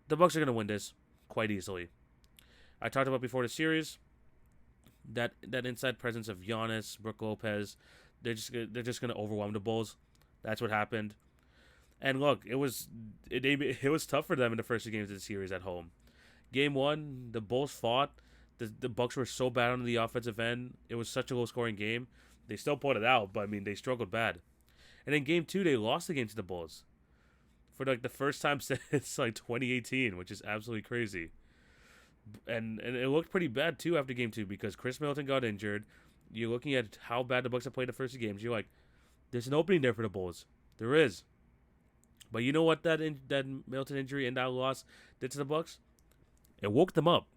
The Bucks are going to win this quite easily. I talked about before the series that inside presence of Giannis, Brook Lopez, they're just going to overwhelm the Bulls. That's what happened. And look, it was tough for them in the first two games of the series at home. Game 1, the Bulls fought. The Bucks were so bad on the offensive end. It was such a low-scoring game. They still pulled it out, but I mean, they struggled bad. And in Game 2, they lost the game to the Bulls for like the first time since like 2018, which is absolutely crazy. And it looked pretty bad too after Game 2 because Chris Middleton got injured. You're looking at how bad the Bucks have played the first two games. You're like, there's an opening there for the Bulls. There is. But you know what that Middleton injury and that loss did to the Bucks? It woke them up.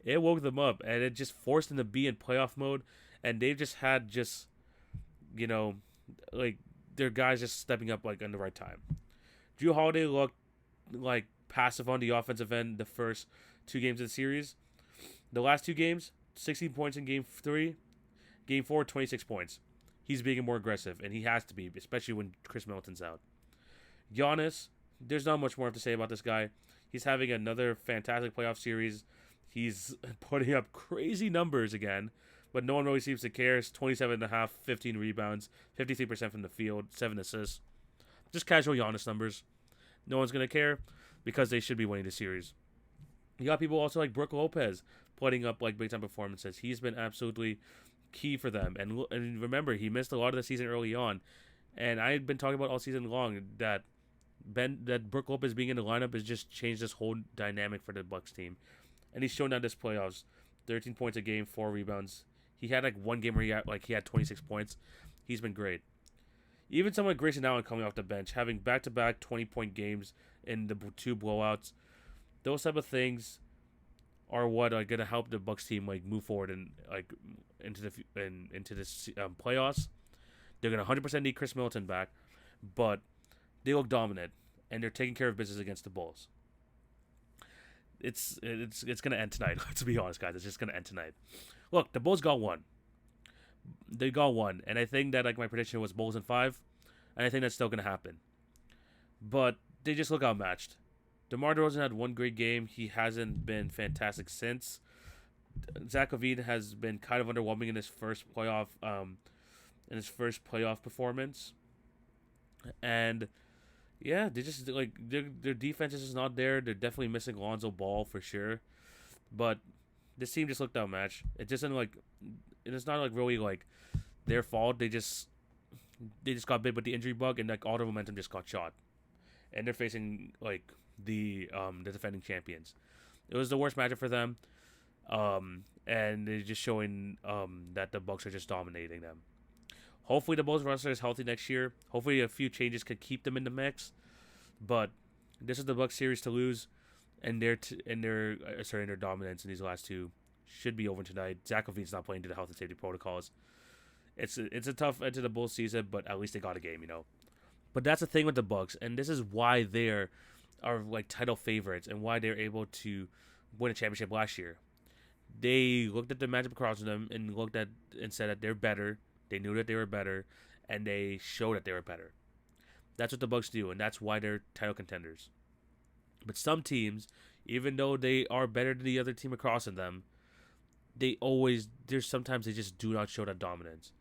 It woke them up, and it just forced them to be in playoff mode. And they've just had like their guys just stepping up like in the right time. Drew Holiday looked like passive on the offensive end the first two games of the series. The last two games, 16 points in Game 3. Game 4, 26 points. He's being more aggressive, and he has to be, especially when Chris Middleton's out. Giannis, there's not much more to say about this guy. He's having another fantastic playoff series. He's putting up crazy numbers again, but no one really seems to care. It's 27.5, 15 rebounds, 53% from the field, 7 assists. Just casual Giannis numbers. No one's going to care because they should be winning the series. You got people also like Brook Lopez putting up like big-time performances. He's been absolutely key for them. And remember, he missed a lot of the season early on. And I had been talking about all season long that Brook Lopez being in the lineup has just changed this whole dynamic for the Bucks team. And he's shown that this playoffs. 13 points a game, 4 rebounds. He had like one game where he had 26 points. He's been great. Even someone like Grayson Allen coming off the bench, having back-to-back 20-point games in the 2 blowouts. Those type of things are what are going to help the Bucks team like move forward and like into this playoffs. They're going to 100% need Chris Middleton back, but they look dominant and they're taking care of business against the Bulls. It's going to end tonight. Let's be honest, guys. It's just going to end tonight. Look, the Bulls got one. They got one, and I think that like my prediction was Bulls in 5, and I think that's still going to happen. But they just look outmatched. DeMar DeRozan had one great game. He hasn't been fantastic since. Zach LaVine has been kind of underwhelming in his first playoff performance. And yeah, they just like their defense is just not there. They're definitely missing Lonzo Ball for sure. But this team just looked outmatched. It just didn't like. It's not like really like their fault. They just got bit with the injury bug, and like all the momentum just got shot. And they're facing like the defending champions. It was the worst matchup for them. And they're just showing that the Bucks are just dominating them. Hopefully the Bulls roster is healthy next year. Hopefully a few changes could keep them in the mix. But this is the Bucks series to lose, and their dominance in these last two should be over tonight. Zach LaVine's not playing due to health and safety protocols. It's a tough end to the Bulls season, but at least they got a game, But that's the thing with the Bucks, and this is why they're are like title favorites and why they're able to win a championship last year. They looked at the matchup across them and said that they're better. They knew that they were better, and they showed that they were better. That's what the Bucks do, and that's why they're title contenders. But some teams, even though they are better than the other team across them, sometimes they just do not show that dominance.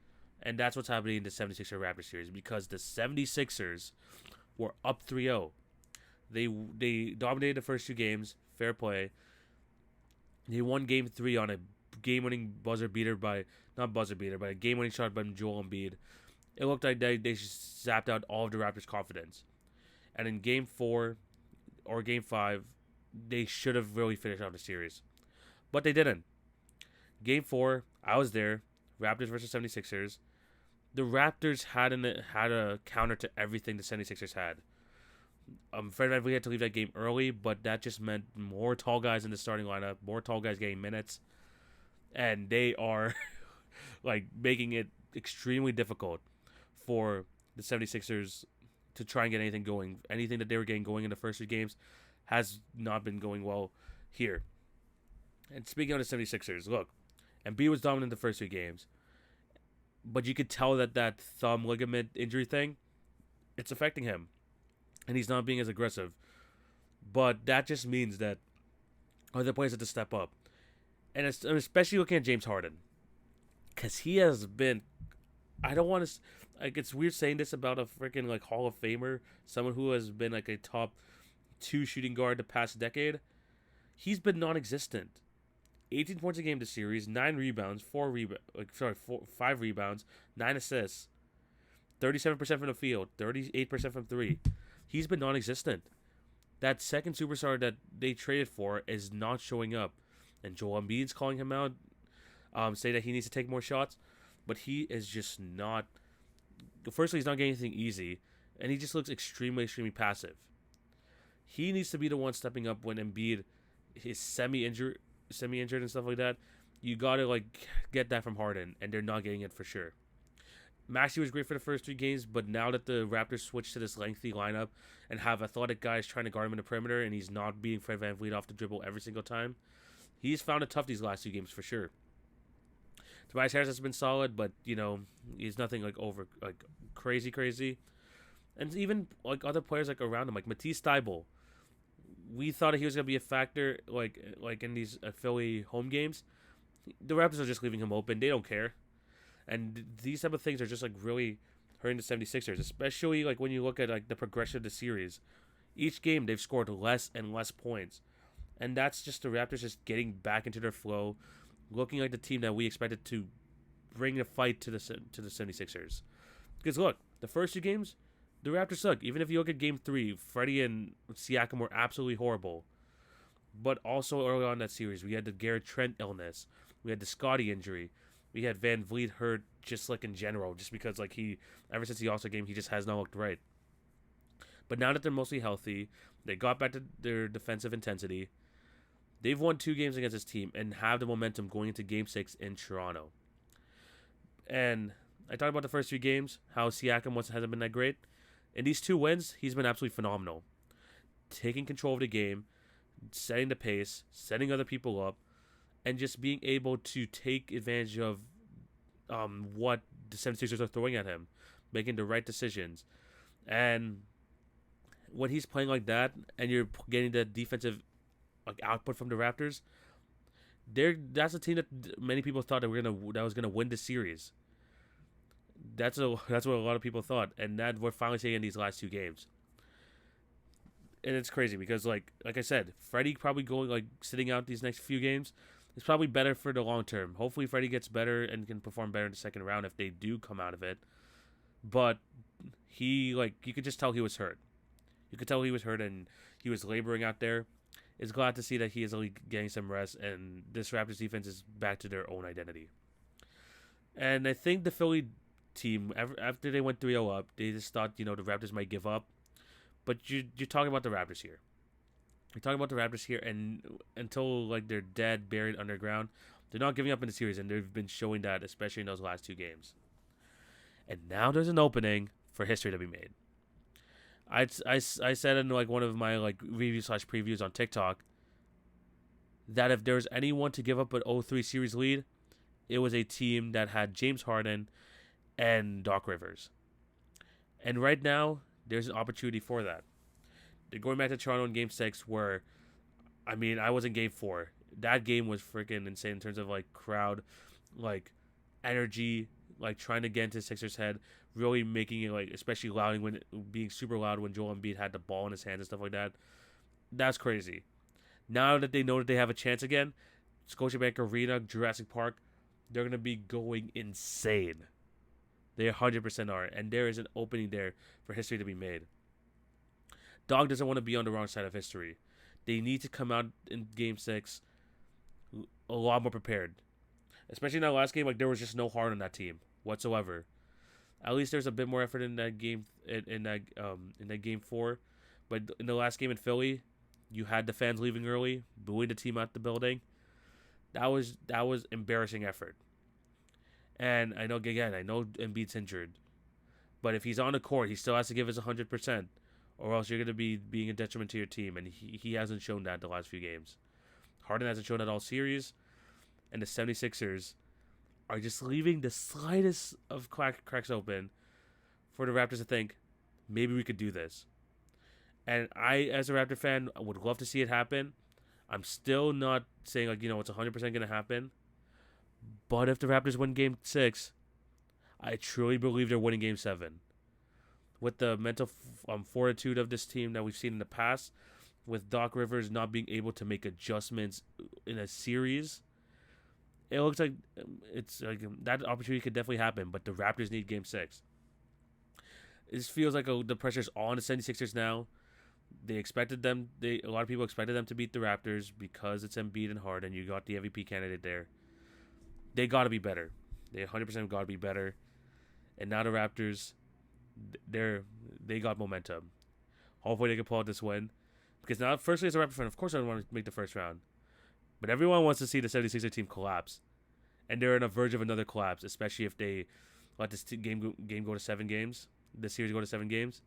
And that's what's happening in the 76er Raptors series, because the 76ers were up 3-0. They dominated the first two games, fair play. They won game 3 on a game-winning but a game-winning shot by Joel Embiid. It looked like they zapped out all of the Raptors' confidence. And in game 4 or game 5, they should have really finished out the series. But they didn't. Game 4, I was there. Raptors versus 76ers. The Raptors had a counter to everything the 76ers had. Fred VanVleet had to leave that game early, but that just meant more tall guys in the starting lineup, more tall guys getting minutes. And they are like making it extremely difficult for the 76ers to try and get anything going. Anything that they were getting going in the first 3 games has not been going well here. And speaking of the 76ers, look, Embiid was dominant in the first 3 games. But you could tell that thumb ligament injury thing, it's affecting him. And he's not being as aggressive. But that just means that other players have to step up. And especially looking at James Harden. Because he has been... I don't want to... Like, it's weird saying this about a freaking like Hall of Famer. Someone who has been like a top 2 shooting guard the past decade. He's been non-existent. 18 points a game this series, 9 rebounds, 5 rebounds, 9 assists, 37% from the field, 38% from 3. He's been non-existent. That second superstar that they traded for is not showing up. And Joel Embiid's calling him out, say that he needs to take more shots, but he is just not... Firstly, he's not getting anything easy, and he just looks extremely, extremely passive. He needs to be the one stepping up when Embiid is semi-injured and stuff like that. You gotta like get that from Harden, and they're not getting it for sure. Maxey was great for the first 3 games, but now that the Raptors switched to this lengthy lineup and have athletic guys trying to guard him in the perimeter, and he's not beating Fred VanVleet off the dribble every single time, he's found it tough these last 2 games for sure. Tobias Harris has been solid, but he's nothing like over like crazy. And even like other players like around him, like Matisse Thybulle. We thought he was gonna be a factor like in these Philly home games. The Raptors are just leaving him open. They don't care. And these type of things are just like really hurting the 76ers, especially like when you look at like the progression of the series. Each game they've scored less and less points. And that's just the Raptors just getting back into their flow, looking like the team that we expected to bring a fight to the 76ers. Because look, the first 2 games, the Raptors suck. Even if you look at Game 3, Freddie and Siakam were absolutely horrible. But also early on in that series, we had the Garrett Trent illness. We had the Scottie injury. We had VanVleet hurt just like in general. Just because like ever since the All-Star game, he just has not looked right. But now that they're mostly healthy, they got back to their defensive intensity. They've won 2 games against this team and have the momentum going into Game 6 in Toronto. And I talked about the first 3 games, how Siakam hasn't been that great. In these 2 wins, he's been absolutely phenomenal. Taking control of the game, setting the pace, setting other people up, and just being able to take advantage of what the 76ers are throwing at him, making the right decisions. And when he's playing like that, and you're getting the defensive like output from the Raptors, that's a team that many people thought that was gonna win the series. That's what a lot of people thought, and that we're finally seeing in these last 2 games. And it's crazy because like I said, Freddie probably going like sitting out these next few games is probably better for the long term. Hopefully Freddie gets better and can perform better in the second round if they do come out of it. But he you could just tell he was hurt. You could tell he was hurt and he was laboring out there. It's glad to see that he is getting some rest and this Raptors defense is back to their own identity. And I think the Philly team, after they went 3-0 up, they just thought, the Raptors might give up. But you're talking about the Raptors here. You're talking about the Raptors here, and until they're dead, buried underground, they're not giving up in the series, and they've been showing that, especially in those last 2 games. And now there's an opening for history to be made. I said in one of my review/previews on TikTok that if there was anyone to give up an 0-3 series lead, it was a team that had James Harden and Doc Rivers. And right now, there's an opportunity for that. They're going back to Toronto in Game 6 where, I was in Game 4. That game was freaking insane in terms of, crowd, energy, trying to get into Sixers' head, really making it, especially loud, being super loud when Joel Embiid had the ball in his hands and stuff like that. That's crazy. Now that they know that they have a chance again, Scotiabank Arena, Jurassic Park, they're going to be going insane. They 100% are. And there is an opening there for history to be made. Dog doesn't want to be on the wrong side of history. They need to come out in Game 6 a lot more prepared. Especially in that last game, there was just no heart on that team whatsoever. At least there's a bit more effort in that game, in that Game 4. But in the last game in Philly, you had the fans leaving early, booing the team out the building. That was embarrassing effort. And I know Embiid's injured. But if he's on the court, he still has to give his 100%. Or else you're going to be being a detriment to your team. And he hasn't shown that the last few games. Harden hasn't shown that all series. And the 76ers are just leaving the slightest of cracks open for the Raptors to think, maybe we could do this. And I, as a Raptor fan, would love to see it happen. I'm still not saying, it's 100% going to happen. But if the Raptors win Game 6, I truly believe they're winning Game 7. With the mental fortitude of this team that we've seen in the past, with Doc Rivers not being able to make adjustments in a series, it looks like that opportunity could definitely happen. But the Raptors need Game 6. It feels like the pressure's on the 76ers now. A lot of people expected them to beat the Raptors because it's Embiid and Harden. You got the MVP candidate there. They got to be better. They 100% got to be better. And now the Raptors, they got momentum. Hopefully they can pull out this win. Because now, firstly, as a Raptor fan, of course I want to make the first round. But everyone wants to see the 76er team collapse. And they're on the verge of another collapse, especially if they let this game go to 7 games. This series go to 7 games.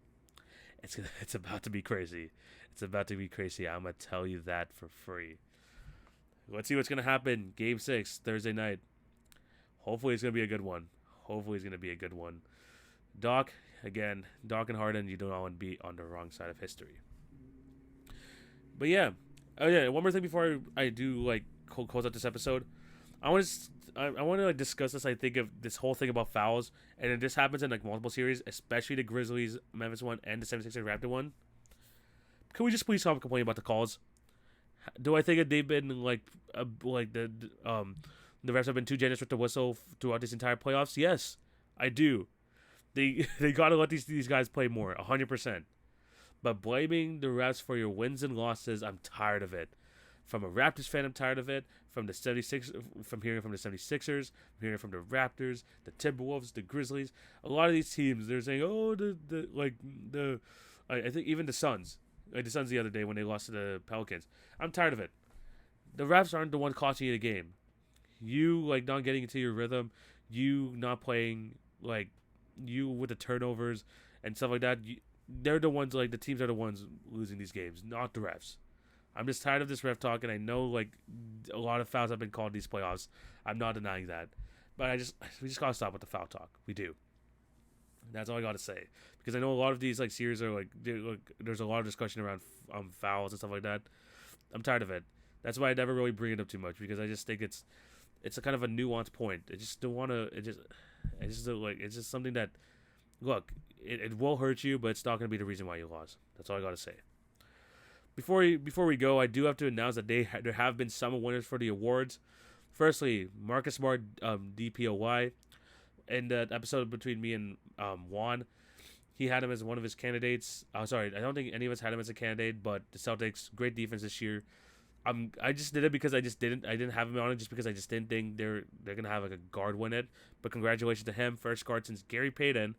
It's about to be crazy. It's about to be crazy. I'm going to tell you that for free. Let's see what's going to happen. Game 6, Thursday night. Hopefully it's going to be a good one. Doc and Harden, you don't want to be on the wrong side of history. But yeah. Oh yeah, one more thing before I do close out this episode. I want to discuss this. I think of this whole thing about fouls, and this happens in multiple series, especially the Grizzlies Memphis one and the 76ers Raptor one. Can we just please stop complaining about the calls? Do I think that they've been the refs have been too generous with the whistle throughout this entire playoffs? Yes, I do. They gotta let these guys play more, 100%. But blaming the refs for your wins and losses, I'm tired of it. From a Raptors fan, I'm tired of it. From hearing from the 76ers, from hearing from the Raptors, the Timberwolves, the Grizzlies. A lot of these teams, they're saying, I think even the Suns. The Suns the other day when they lost to the Pelicans. I'm tired of it. The refs aren't the one costing you the game. You, not getting into your rhythm. You not playing, you with the turnovers and stuff like that. They're the ones, the teams are the ones losing these games, not the refs. I'm just tired of this ref talk, and I know, a lot of fouls have been called these playoffs. I'm not denying that. But we just gotta stop with the foul talk. We do. That's all I gotta say. Because I know a lot of these, series are, there's a lot of discussion around fouls and stuff like that. I'm tired of it. That's why I never really bring it up too much, because I just think it's a kind of a nuanced point. I just don't want to, It's just something that, look, it will hurt you, but it's not going to be the reason why you lost. That's all I got to say. Before we go, I do have to announce that there have been some winners for the awards. Firstly, Marcus Smart, DPOY, in the episode between me and Juan, he had him as one of his candidates. Sorry, I don't think any of us had him as a candidate, but the Celtics, great defense this year. I just did it because I didn't have him on it just because I just didn't think they're gonna have like a guard win it. But congratulations to him, first guard since Gary Payton.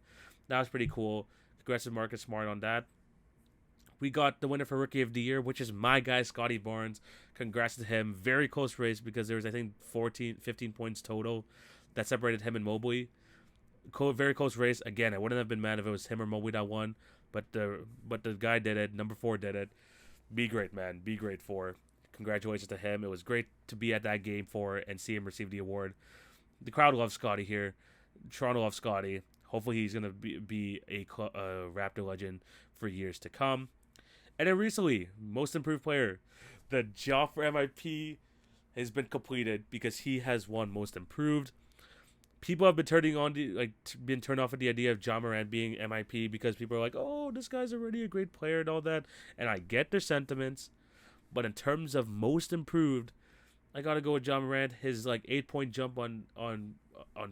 That was pretty cool. Congrats to Marcus Smart on that. We got the winner for Rookie of the Year, which is my guy, Scotty Barnes. Congrats to him. Very close race because there was, I think, 15 points total that separated him and Mobley. Very close race. Again, I wouldn't have been mad if it was him or Mobley that won, but the guy did it. Number 4 did it. Be great, man. Be great for. Congratulations to him. It was great to be at that game for and see him receive the award. The crowd loves Scotty here. Toronto loves Scotty. Hopefully he's going to be a Raptor legend for years to come. And then recently, most improved player, the Ja for MIP has been completed because he has won most improved. People have been been turned off at the idea of Ja Morant being MIP because people are like, oh, this guy's already a great player and all that. And I get their sentiments, but in terms of most improved, I gotta go with Ja Morant. His 8-point jump on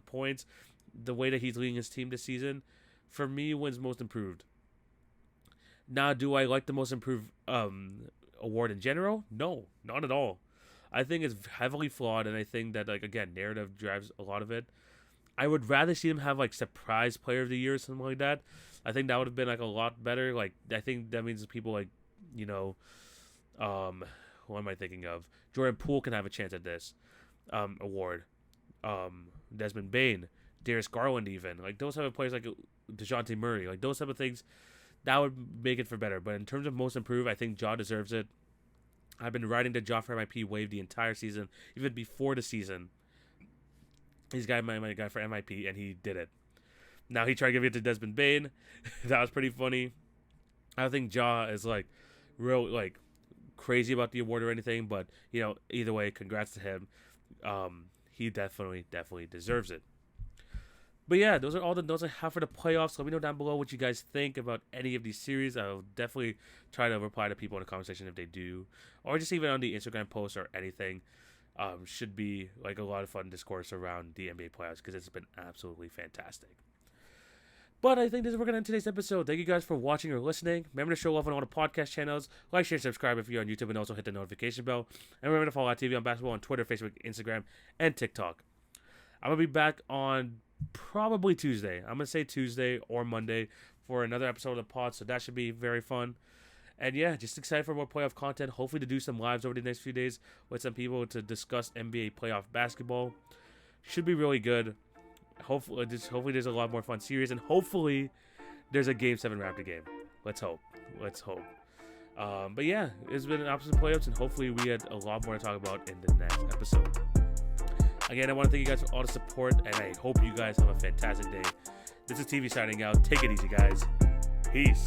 points, the way that he's leading his team this season, for me wins most improved. Now, do I like the most improved award in general? No, not at all. I think it's heavily flawed, and I think that, again, narrative drives a lot of it. I would rather see him have, surprise player of the year or something like that. I think that would have been, a lot better. I think that means people, who am I thinking of? Jordan Poole can have a chance at this award. Desmond Bane, Darius Garland even. Those type of players like DeJounte Murray. Those type of things, that would make it for better. But in terms of most improved, I think Ja deserves it. I've been riding the Ja for MIP wave the entire season, even before the season. He's my guy for MIP, and he did it. Now he tried to give it to Desmond Bane. That was pretty funny. I don't think Ja is real crazy about the award or anything, but either way, congrats to him. He definitely deserves it. But yeah, those are all the notes I have for the playoffs. Let me know down below what you guys think about any of these series. I'll definitely try to reply to people in the comment section if they do, or just even on the Instagram post or anything. Should be a lot of fun discourse around the NBA playoffs because it's been absolutely fantastic. But I think this is where we're going to end today's episode. Thank you guys for watching or listening. Remember to show love on all the podcast channels. Like, share, subscribe if you're on YouTube, and also hit the notification bell. And remember to follow TV on Basketball on Twitter, Facebook, Instagram, and TikTok. I'm going to be back on probably Tuesday. I'm going to say Tuesday or Monday for another episode of the pod, so that should be very fun. And yeah, just excited for more playoff content. Hopefully to do some lives over the next few days with some people to discuss NBA playoff basketball. Should be really good. Hopefully there's a lot more fun series, and hopefully there's a Game 7 Raptor game. Let's hope. But yeah, it's been an absolute playoffs, and hopefully we had a lot more to talk about in the next episode. Again, I want to thank you guys for all the support, and I hope you guys have a fantastic day. This is TV signing out. Take it easy, guys. Peace.